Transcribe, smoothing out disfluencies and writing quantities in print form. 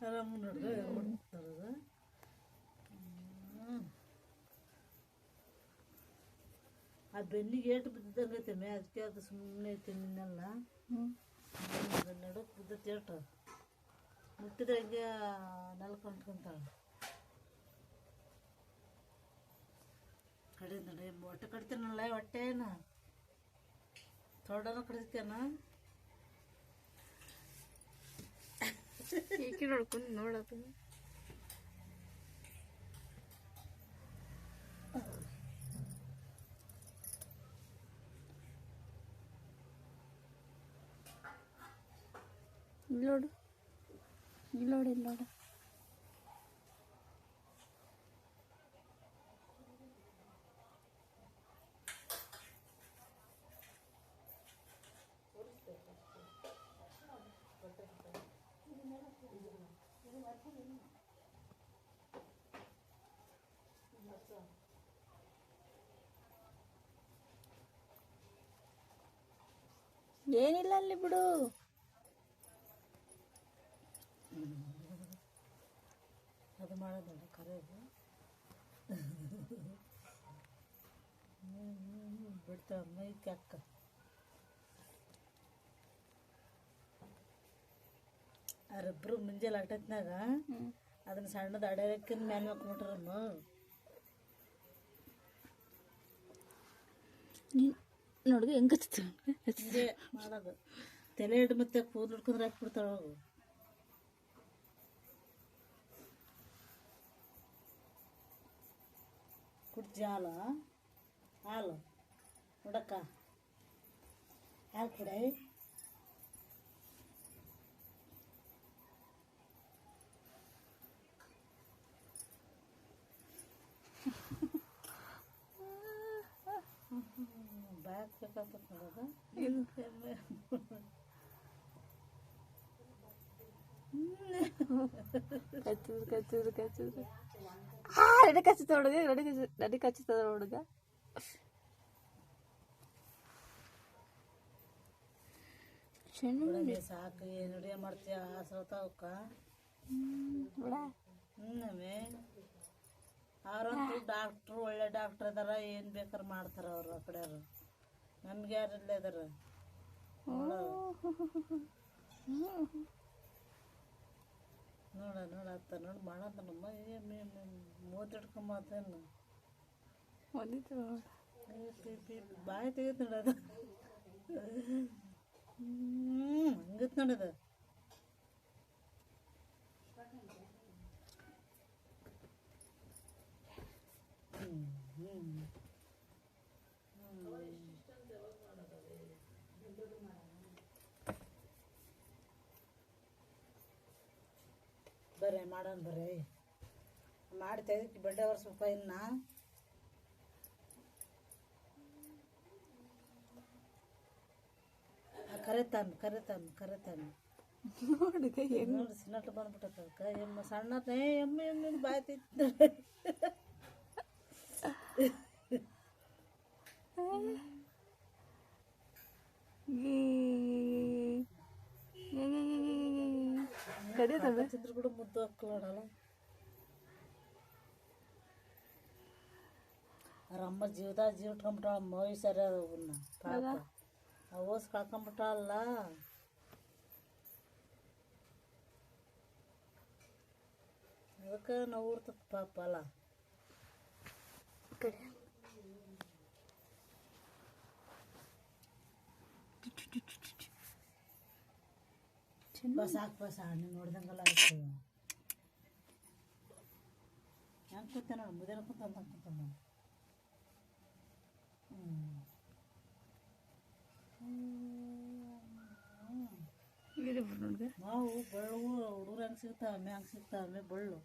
ಆರಾಮ ನೋಡ್ರಿ ನೋಡೋದು. ಆ ಬೆನ್ನಿಗೆ ಏಟು ಬಿದ್ದಂಗೈತೆ ಮೇ, ಅದಕ್ಕೆ ಅದು ಸುಮ್ಮನೆ ಐತೆ ನಿನ್ನೆಲ್ಲ ನಡುಕ್ ಬಿದ್ದೈತೆ ಏಟು ಮುಟ್ಟಿದ್ರೆ ಹಿಂಗೆ ನೆಲಕ್ಕೆ ಅಂಟ್ಕೊಂತಾಳೆ. ಕಡಿದ ನೋಡಿ ಹೊಟ್ಟೆ ಕಡಿತೀನಲ್ಲ, ಹೊಟ್ಟೆನ ಥೊಡನ ಕಡಿತೇನ ಈಕೆ ನೋಡ್ಕೊಂಡು ನೋಡೋದು. ಇಲ್ಲೋಡು ಇಲ್ಲೋಡು ಇಲ್ಲೋಡು. ಏನಿಲ್ಲ ಅಲ್ಲಿ ಬಿಡು. ಅದು ಮಾಡೋದಲ್ಲ ಕರೆಯೋದು. ಬಿಡ್ತಾವ ಮೈಕೆ ಅಕ್ಕ. ಅವರಿಬ್ರು ಮುಂಜಾನೆ ಆಟತ್ನಾಗ ಅದನ್ನ ಸಣ್ಣದ ಅಡ್ಯಾಕಿನ ಮೇಲೆ ಹಾಕ್ಬಿಟ್ರಮ್ಮ. ನೋಡಿದ್ರೆ ಹೆಂಗೆ ಹಚ್ತೀವಿ ಹಿಂಗೆ ಮಾಡೋದು. ತಲೆ ಹಿಡ್ದು ಮತ್ತೆ ಕೂದಲು ಹಿಡ್ಕೊಂಡ್ರೆ ಹಾಕ್ಬಿಡ್ತಾಳೆ ಅವು. ಕುಡ್ಜಿ ಹಾಲು ಹಾಲು ನೋಡಕ್ಕ, ಹಾಲು ಕುಡಿ. ಬ್ಯಾಗ್ ಬೇಕಾಗ್ತದೆ ನೋಡೋದು. ಕಚ್ಚಿದ್ರು ರೆಡಿ ಕಚ್ಚುತ್ತ ಹುಡುಗ, ರೆಡಿ ಕಚ್ಚುತ್ತದ ಹುಡುಗ. ಸಾಕು ಏನು ರೆಡಿ ಮಾಡ್ತೀಯ ಸೌತಾವಕ್ಕ. ನಮ್ಮೇ ಅವ್ರಂತೂ ಡಾಕ್ಟ್ರು ಒಳ್ಳೆ ಡಾಕ್ಟ್ರ್ ಅದಾರ, ಏನು ಬೇಕಾದ್ರೆ ಮಾಡ್ತಾರೆ ಅವರು. ಆ ಕಡೆ ಅವರು ನಮ್ಗೆ ಯಾರಲ್ಲೇ ಅದಾರ ನೋಡ ಅತ್ತ ನೋಡಿ ಮಾಡೋದು. ನಮ್ಮ ಮೂವತ್ತು ಹಿಡ್ಕೊಂಬತ್ತೇನು ಬಾಯಿ ತೆಗಿತು ನೋಡೋದು. ಹಂಗತ್ ನೋಡೋದು. ಬರ್ರಿ ಮಾಡೋಣ ಬರ್ರಿ, ಮಾಡಿ ತೆಗಿಕ್ಕೆ ಬಂಡೆ ವರ್ಷ ಇನ್ನ. ಕರೆತಾನ ನೋಡಿ ಸಿನಟ್ಟು ಬಂದ್ಬಿಟ್ಟಕ್ಕ. ಎಮ್ಮ ಸಣ್ಣ ಎಮ್ಮೆ ಬಾಯ್ ತಿಂತ ಚಿತ್ರ ಕೂಡ ಮುದ್ದು ಹಾಕೊಳ್ಳೋಣ. ಅವ್ರ ಅಮ್ಮ ಜೀವ ಇಟ್ಕೊಂಬಿಟ್ಟಾಳ. ಮೈ ಸರಿ ಅವನ್ನ ಪಾಪ ಓಸ್ ಕಳ್ಕೊಂಬಿಟ್ಟಾಳಲ್ಲ. ಅದಕ್ಕೆ ನಾವು ಊರ್ತದ ಪಾಪ ಅಲ್ಲ. ಸಾಕು ನೀನು ನೋಡ್ದಂಗಲ್ಲ ಆಯ್ತು. ಹೆಂಗೆ ಕೂತ ನೋಡಿ ಮುದೇನ ಕೂತ ಕೂತ ನಾವು ಬಳ್ಳು ಹುಡುಗರು ಹೆಂಗೆ ಸಿಗ್ತಾವೆ ಹಂಗೆ ಸಿಗ್ತಾವೆ ಬಳ್ಳು.